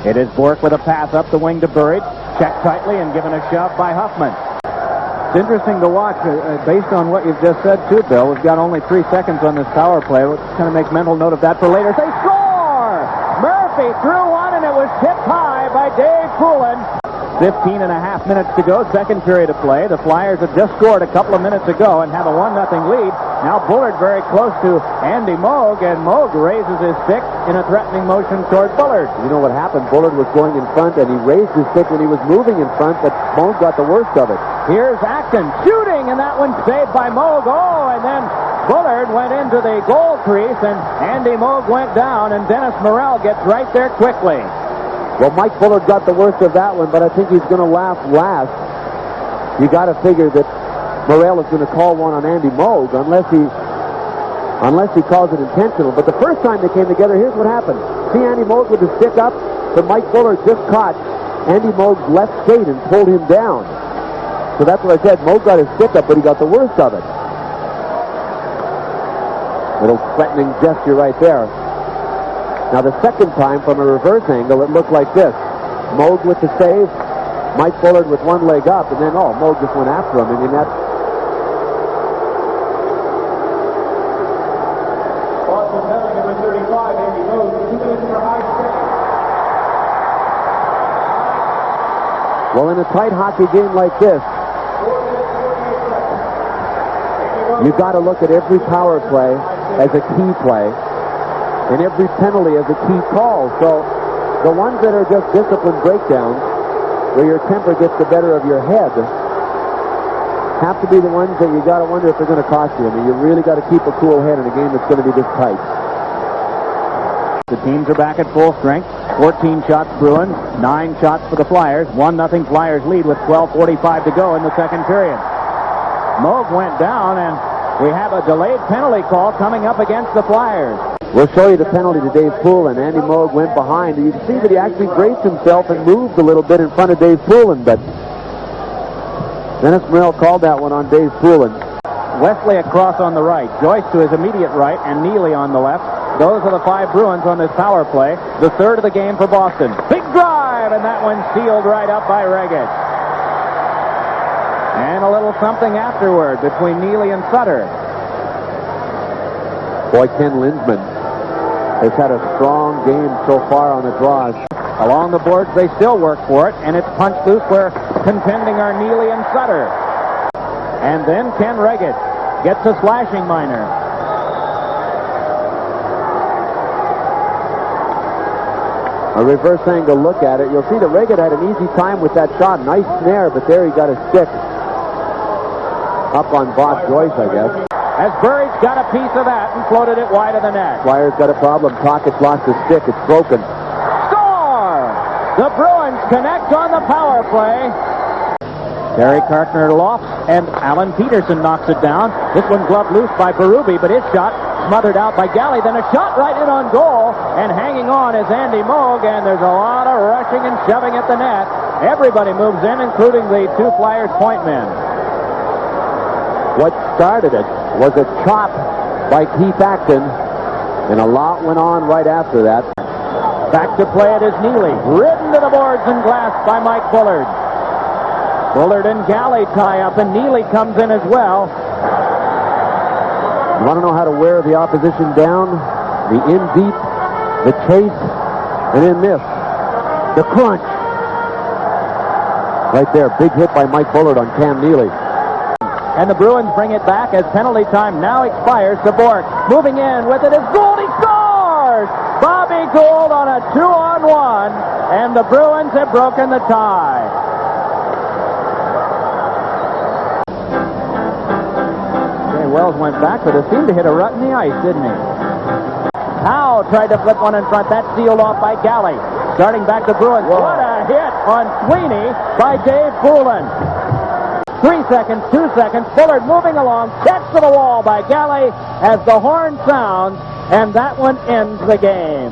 It is Bourque with a pass up the wing to Burridge. Checked tightly and given a shove by Huffman. It's interesting to watch, based on what you've just said, too, Bill. We've got only 3 seconds on this power play. Let's kind of make mental note of that for later. They score! Murphy threw one, and it was tipped high by Dave Poulin. 15 and a half minutes to go, second period of play. The Flyers have just scored a couple of minutes ago and have a 1-0 lead. Now Bullard very close to Andy Moog, and Moog raises his stick in a threatening motion toward Bullard. You know what happened? Bullard was going in front, and he raised his stick when he was moving in front, but Moog got the worst of it. Here's Acton shooting, and that one's saved by Moog. Oh, and then Bullard went into the goal crease, and Andy Moog went down, and Dennis Morrell gets right there quickly. Well, Mike Bullard got the worst of that one, but I think he's going to laugh last. You got to figure that Morrell is going to call one on Andy Moog unless he calls it intentional. But the first time they came together, here's what happened. See Andy Moog with the stick up, but Mike Bullard just caught Andy Moog's left skate and pulled him down. So that's what I said. Moog got his stick up, but he got the worst of it. Little threatening gesture right there. Now the second time from a reverse angle, it looked like this. Moog with the save, Mike Bullard with one leg up, and then, Moog just went after him. I mean, that's... Boston penalty number 35, Andy Moog, 2 minutes for high stick. Well, in a tight hockey game like this, you got to look at every power play as a key play, and every penalty as a key call. So the ones that are just disciplined breakdowns, where your temper gets the better of your head, have to be the ones that you got to wonder if they're going to cost you. I mean, you really got to keep a cool head in a game that's going to be this tight. The teams are back at full strength. 14 shots Bruins, 9 shots for the Flyers. 1-0 Flyers lead with 12:45 to go in the second period. Moog went down, and we have a delayed penalty call coming up against the Flyers. We'll show you the penalty to Dave Poulin. Andy Moog went behind. You can see that he actually braced himself and moved a little bit in front of Dave Poulin, but Dennis Morrell called that one on Dave Poulin. Wesley across on the right, Joyce to his immediate right, and Neely on the left. Those are the 5 Bruins on this power play, the third of the game for Boston. Big drive, and that one sealed right up by Regic. And a little something afterward between Neely and Sutter. Boy, Ken Lindsman has had a strong game so far on the draws. Along the boards, they still work for it, and it's punched loose where contending are Neely and Sutter. And then Ken Regic gets a slashing minor. A reverse angle look at it. You'll see that Regic had an easy time with that shot. Nice snare, but there he got a stick. Up on Bob Joyce, I guess. As Burridge got a piece of that and floated it wide of the net. Flyers got a problem. Tocchet's lost his stick. It's broken. Score! The Bruins connect on the power play. Terry Kartner lofts, and Alan Peterson knocks it down. This one gloved loose by Berube, but his shot smothered out by Galley. Then a shot right in on goal, and hanging on is Andy Moog, and there's a lot of rushing and shoving at the net. Everybody moves in, including the 2 Flyers point men. What started it was a chop by Keith Acton, and a lot went on right after that. Back to play it is Neely, ridden to the boards and glass by Mike Bullard. Bullard and Galley tie up, and Neely comes in as well. You want to know how to wear the opposition down? The in deep, the chase, and in this, the crunch. Right there, big hit by Mike Bullard on Cam Neely. And the Bruins bring it back as penalty time now expires to Bourque. Moving in with it is Gould. He scores! Bobby Gould on a 2-on-1, and the Bruins have broken the tie. Okay, Wells went back, but it seemed to hit a rut in the ice, didn't he? Howe tried to flip one in front. That's sealed off by Galley. Starting back to Bruins. Whoa. What a hit on Sweeney by Dave Poulin. 3 seconds, 2 seconds. Bullard moving along, catch to the wall by Galley as the horn sounds, and that one ends the game.